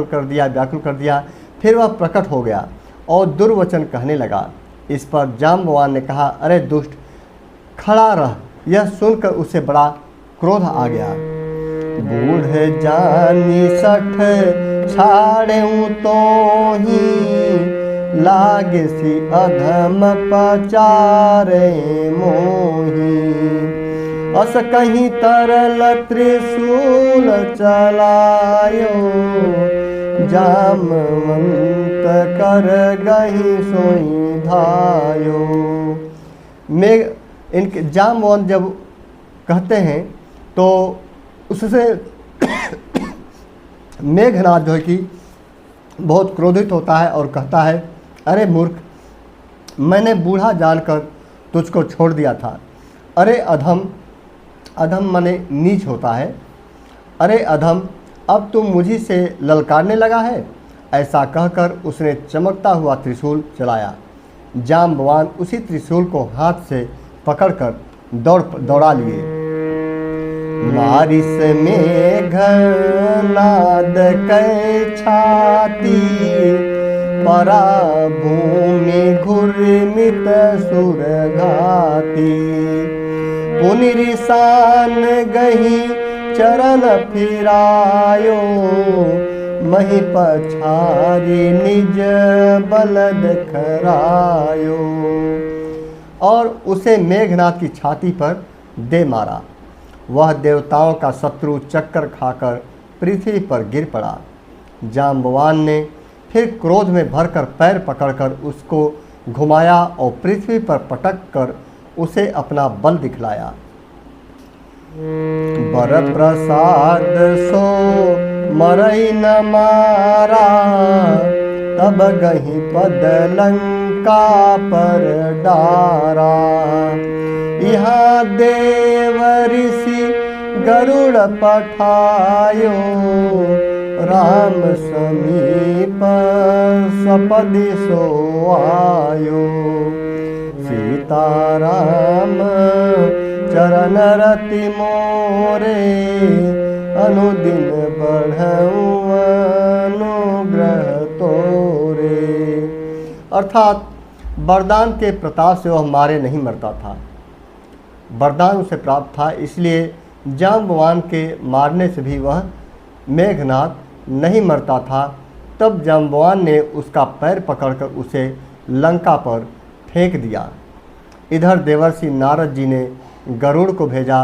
कर दिया। फिर वह प्रकट हो गया और दुर्वचन कहने लगा। इस पर जाम्बवान ने कहा, अरे दुष्ट, खड़ा रह। यह सुनकर उसे बड़ा क्रोध आ गया। बूढ़ जानी सठ छाड़ेऊ तो ही, लागे सी अधम पचारे मोही। अस कहीं तरल त्रिशूल चलायो, जामवंत कर गही सोई धायो। इनके जामवंत जब कहते हैं तो उससे मेघनाद जो है कि बहुत क्रोधित होता है और कहता है, अरे मूर्ख, मैंने बूढ़ा जानकर तुझको छोड़ दिया था। अरे अधम, अधम माने नीच होता है। अरे अधम, अब तुम मुझी से ललकारने लगा है। ऐसा कहकर उसने चमकता हुआ त्रिशूल चलाया। जाम्बवान उसी त्रिशूल को हाथ से पकड़कर दौड़ा लिए। मारिस मेघ नाद कै छाती, परा भूमि घुर्मित सुर घाती। पुनिरिसान गही चरण फिरायो, मही पछारी निज बलद खरायो। और उसे मेघनाद की छाती पर दे मारा। वह देवताओं का शत्रु चक्कर खाकर पृथ्वी पर गिर पड़ा। जाम्बवान ने फिर क्रोध में भरकर पैर पकड़कर उसको घुमाया और पृथ्वी पर पटक कर उसे अपना बल दिखलाया। बर प्रसाद सो मरई न मारा, तब गही पद लंका पर डारा। यहाँ देव ऋषि गरुड़ पठायो, राम समीप सपदि सो आयो। सीताराम चरण रति मोरे अनुदिन बढ़ऊं अनुग्रह तोरे। अर्थात वरदान के प्रताप से वह मारे नहीं मरता था। वरदान उसे प्राप्त था, इसलिए जाम्बवान के मारने से भी वह मेघनाद नहीं मरता था। तब जाम्बवान ने उसका पैर पकड़कर उसे लंका पर फेंक दिया। इधर देवर्षि नारद जी ने गरुड़ को भेजा।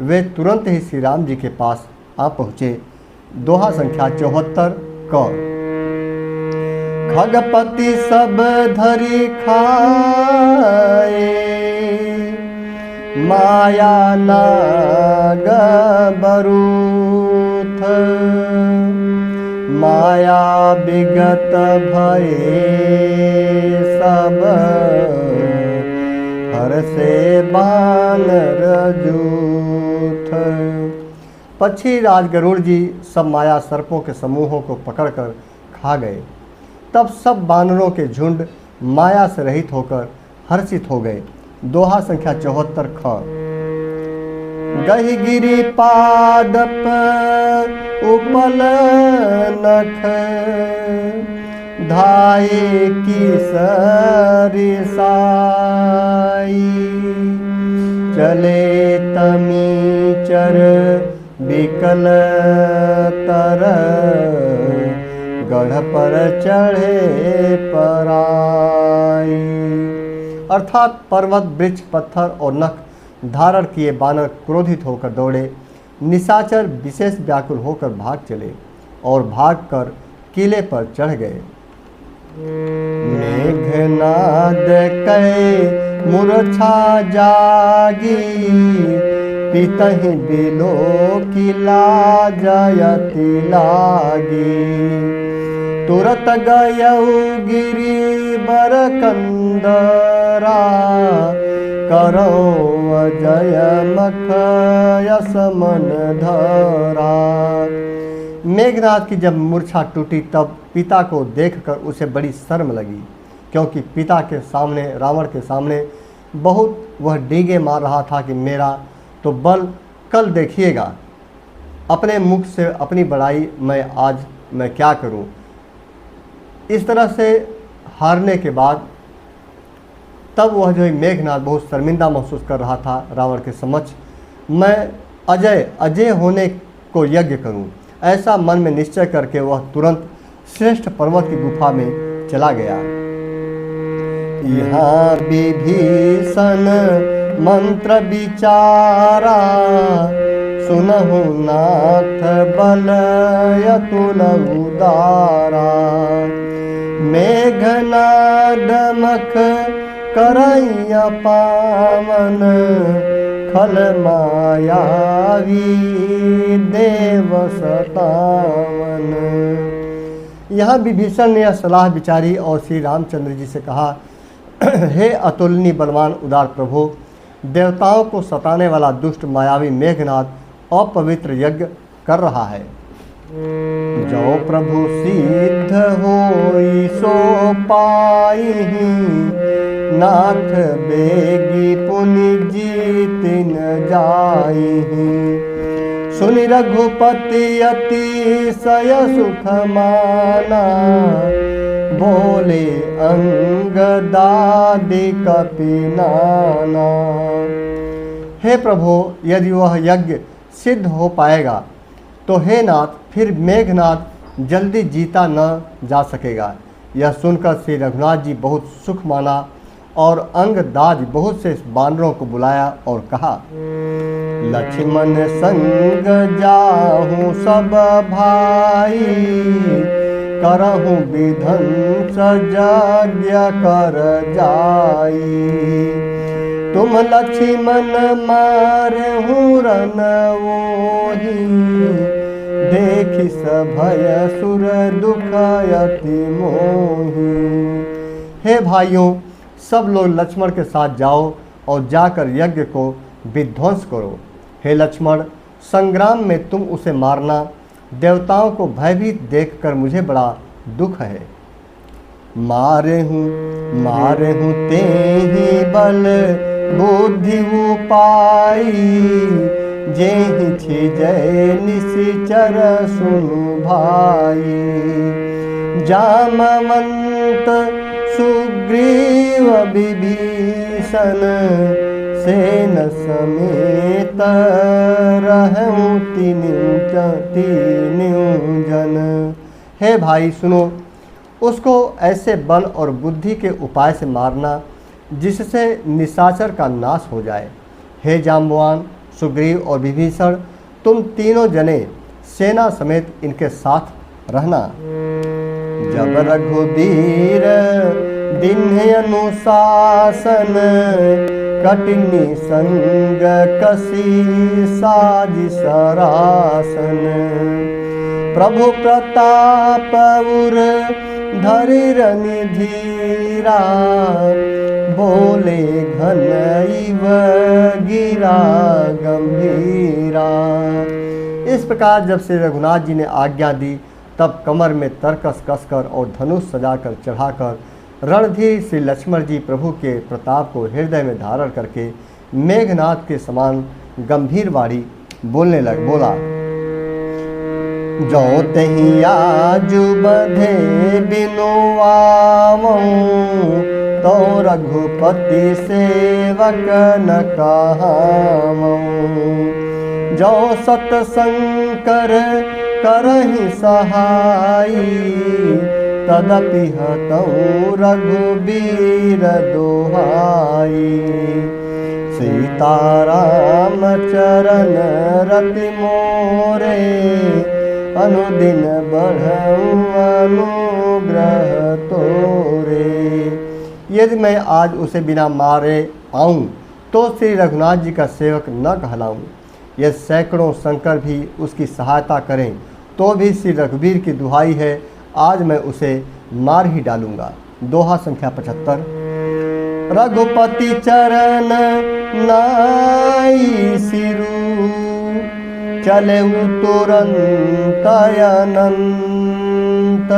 वे तुरंत ही श्री राम जी के पास आ पहुँचे। दोहा संख्या 74 क। खगपति सब धरि खाए, माया नाग बरूथ। माया विगत भये सब, हर से बानर जूथ। पक्षी राज गरुड़ जी सब माया सर्पों के समूहों को पकड़कर खा गए। तब सब बानरों के झुंड माया से रहित होकर हर्षित हो गए। दोहा संख्या 74 ख। गहि गिरि पादप उपल नख, धाये की सरिसाई। चले तमीचर बिकल तर, गढ़ पर चढ़े पराई। अर्थात पर्वत वृक्ष पत्थर और नख धारण किए बानर क्रोधित होकर दौड़े। निशाचर विशेष व्याकुल होकर भाग चले और भागकर किले पर चढ़ गए। मेघनाद कै मूर्छा जागी, पितहि बिलो की लाजयति लागी। तुरत गयऊ गिरि बर कंदरा, करो अजय मख यस मन धरा। मेघनाद की जब मूर्छा टूटी तब पिता को देखकर उसे बड़ी शर्म लगी, क्योंकि पिता के सामने, रावण के सामने बहुत वह डींगे मार रहा था कि मेरा तो बल कल देखिएगा। अपने मुख से अपनी बड़ाई आज मैं क्या करूं। इस तरह से हारने के बाद तब वह जो है मेघनाद बहुत शर्मिंदा महसूस कर रहा था रावण के समक्ष। मैं अजय होने को यज्ञ करूं, ऐसा मन में निश्चय करके वह तुरंत श्रेष्ठ पर्वत की गुफा में चला गया। यहाँ विभीषण मंत्र विचारा, सुनहु नाथ बल अतुल उदारा। मेघनाद मख करैया पावन, खल मायावी देव सतावन। यहाँ विभीषण ने यह सलाह विचारी और श्री रामचंद्र जी से कहा, हे अतुलनीय बलवान उदार प्रभु, देवताओं को सताने वाला दुष्ट मायावी मेघनाद अपवित्र यज्ञ कर रहा है। जो प्रभु सिद्ध होई सो पाई, नाथ बेगी पुनि जीतिन जाई। सुनि रघुपति अतिशय सुख माना, बोले अंगदादि कपि नाना। हे प्रभु, यदि वह यज्ञ सिद्ध हो पाएगा तो हे नाथ, फिर मेघनाद जल्दी जीता न जा सकेगा। यह सुनकर श्री रघुनाथ जी बहुत सुख माना और अंगदादि बहुत से बानरों को बुलाया और कहा, लक्ष्मण संग जाहूँ सब भाई, करहूँ विध्वंस यज्ञ कर जाई। तुम लक्ष्मण मारहूँ रन वोही, देखि सभय सुर दुख अति मोही। हे भाइयों, सब लोग लक्ष्मण के साथ जाओ और जाकर यज्ञ को विध्वंस करो। हे लक्ष्मण, संग्राम में तुम उसे मारना देवताओं को भयभीत देखकर मुझे बड़ा दुख है। मारे हूँ ते ही बल बुद्धि उपाई, जेहि छिजय निशिचर सुनु भाई। जामवंत सुग्रीव विभीषण, सेन समेत रहूं तीनों जन। हे भाई सुनो, उसको ऐसे बल और बुद्धि के उपाय से मारना जिससे निशाचर का नाश हो जाए। हे जाम्बवान, सुग्रीव और विभीषण, तुम तीनों जने सेना समेत इनके साथ रहना। जब रघुबीर दीन्ह अनुशासन, कठिनी संग कसी साज सरासन। प्रभु प्रताप उर धरि निधीरा, बोले घन इव गिरा गंभीरा। इस प्रकार जब श्री रघुनाथ जी ने आज्ञा दी, तब कमर में तरकस कसकर और धनुष सजाकर चढ़ाकर रणधीर श्री लक्ष्मण जी प्रभु के प्रताप को हृदय में धारण करके मेघनाद के समान गंभीर वाणी बोलने बोला। जो तहि आजु बधे बिनु आवऊं, तो रघुपति सेवक न कहावऊं। जो सतशंकर करहि सहाई, तदपि हतऊं रघुबीर दोहाई। सीताराम चरण रति मोरे, अनुदिन बढ़ऊं अनुग्रह तोरे। यदि मैं आज उसे बिना मारे आऊं, तो श्री रघुनाथ जी का सेवक न कहलाऊं। यदि सैकड़ों शंकर भी उसकी सहायता करें, तो भी श्री रघुबीर की दुहाई है, आज मैं उसे मार ही डालूंगा। दोहा संख्या 75। रघुपति चरण नाई सिरु, चले तुरंत अनंत।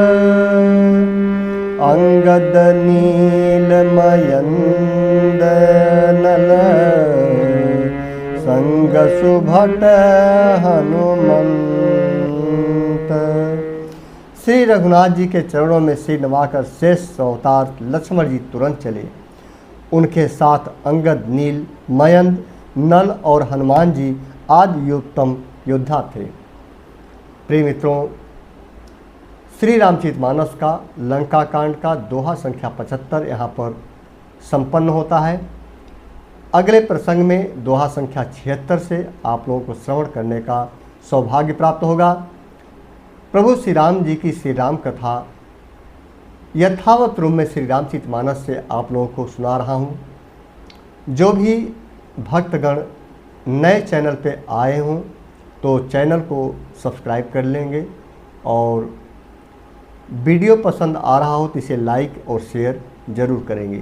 अंगद नील मयंद नल, संग सुभट हनुमंत। श्री रघुनाथ जी के चरणों में सिर नवाकर शेष अवतार लक्ष्मण जी तुरंत चले। उनके साथ अंगद, नील, मयंद, नल और हनुमान जी आदि उत्तम योद्धा थे। प्रिय मित्रों, श्री रामचरितमानस का लंका कांड का दोहा संख्या 75 यहाँ पर संपन्न होता है। अगले प्रसंग में दोहा संख्या 76 से आप लोगों को श्रवण करने का सौभाग्य प्राप्त होगा। प्रभु श्री राम जी की श्री राम कथा यथावत रूप में श्री रामचरितमानस से आप लोगों को सुना रहा हूँ। जो भी भक्तगण नए चैनल पे आए हों, तो चैनल को सब्सक्राइब कर लेंगे, और वीडियो पसंद आ रहा हो तो इसे लाइक और शेयर ज़रूर करेंगे।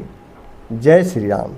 जय श्री राम।